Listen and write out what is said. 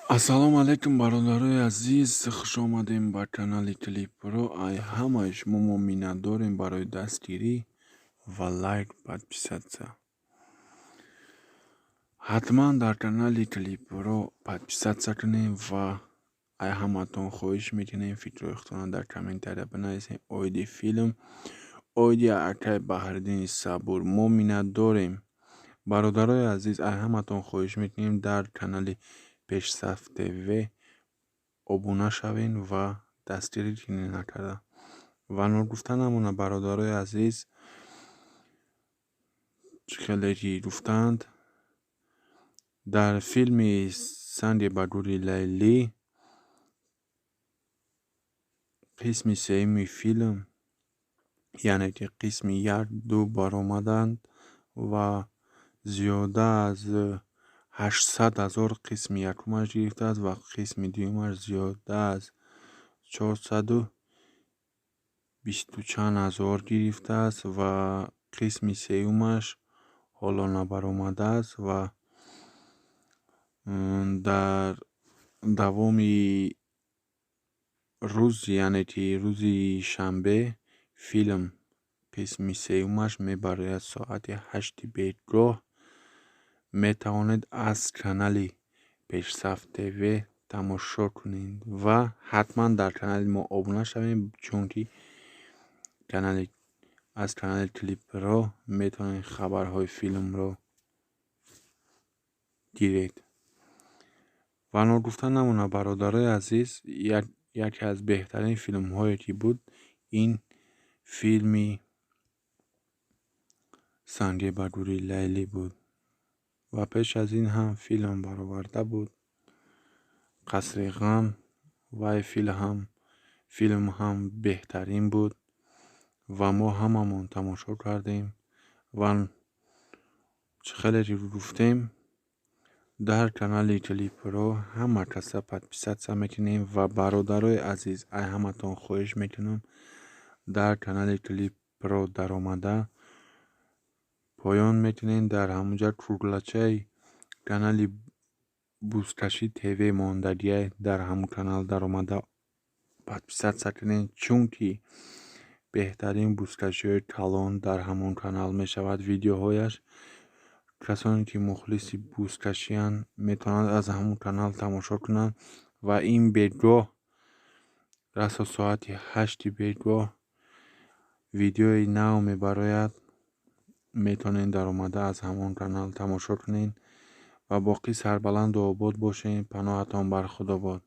Ассалому алайкум, бародарои азиз, хуш омадем ба канали Клипро. Ай ҳамаи шумо мо миннатдорем барои дастгирӣ ва лайк, подписатсия. ҳатман дар канали Клипро подписатсия кунем ва ай ҳаматон хоҳиш мекунем фикрҳоятонро дар комментария бинависем. Оиди филм, оиди Акай Баҳриддини Сабур, мо миннатдорем. Бародарои азиз, ай ҳаматон хоҳиш мекунем дар канали Пешсаф ТВ обуна шавен ва дастгирӣ кунед накарда. Ва ногуфта намона бародарои азиз, чӣ хеле ки гуфтанд, дар филми Санги ба гӯри Лайлӣ қисми сеюми филм, яъне ки қисми 1-2 баромаданд ва зиёда аз 800,000 қисми якумаш гирифтааст ва қисми дуюмаш зиёда аз 420 чанд ҳазор гирифтааст ва қисми сеюмаш ҳоло набаромадааст ва дар давоми рӯз, яъне ки рӯзи шанбе филм қисми сеюмаш мебарояд соати 8 бегоҳ. Метавонед аз канали Пешсаф ТВ тамошо кунед ва ҳатман дар канали мо обуна шавед, чунки аз канали Клипро метавонед хабарҳои филмро гиред. Ва ногуфта намона бародарои азиз, яке аз беҳтарин филмҳое ки буд, ин филми Санги ба гӯри Лайлӣ буд. Ва пеш аз ин ҳам филм бароварда буд, Қасри ғам, вай филм ҳам беҳтарин буд ва мо ҳамамон тамошо кардем. Ва чӣ хеле ки гуфтем, дар канали Клипро ҳама каса подписатсия мекунем ва бародарои азиз, ай ҳаматон хоҳиш мекунам дар канали Клипро даромада поён метунем, дар ҳамунҷа круглачаи канали Бузкаши ТВ мондагиай дар ҳамун канал даромада подписатсия кунед, чунки беҳтарин бузкашиҳои калон дар ҳамон канал мешавад. Видеоҳояш касоне ки мухлиси бузкашианд метавонанд аз ҳамун канал тамошо кунанд ва ин бегоҳ расо соати 8 бегоҳ видеои нав мебарояд. Метавонед даромада аз ҳамон канал тамошо кунед ва боқӣ сарбаланду обод бошед. Паноҳатон бар худобод.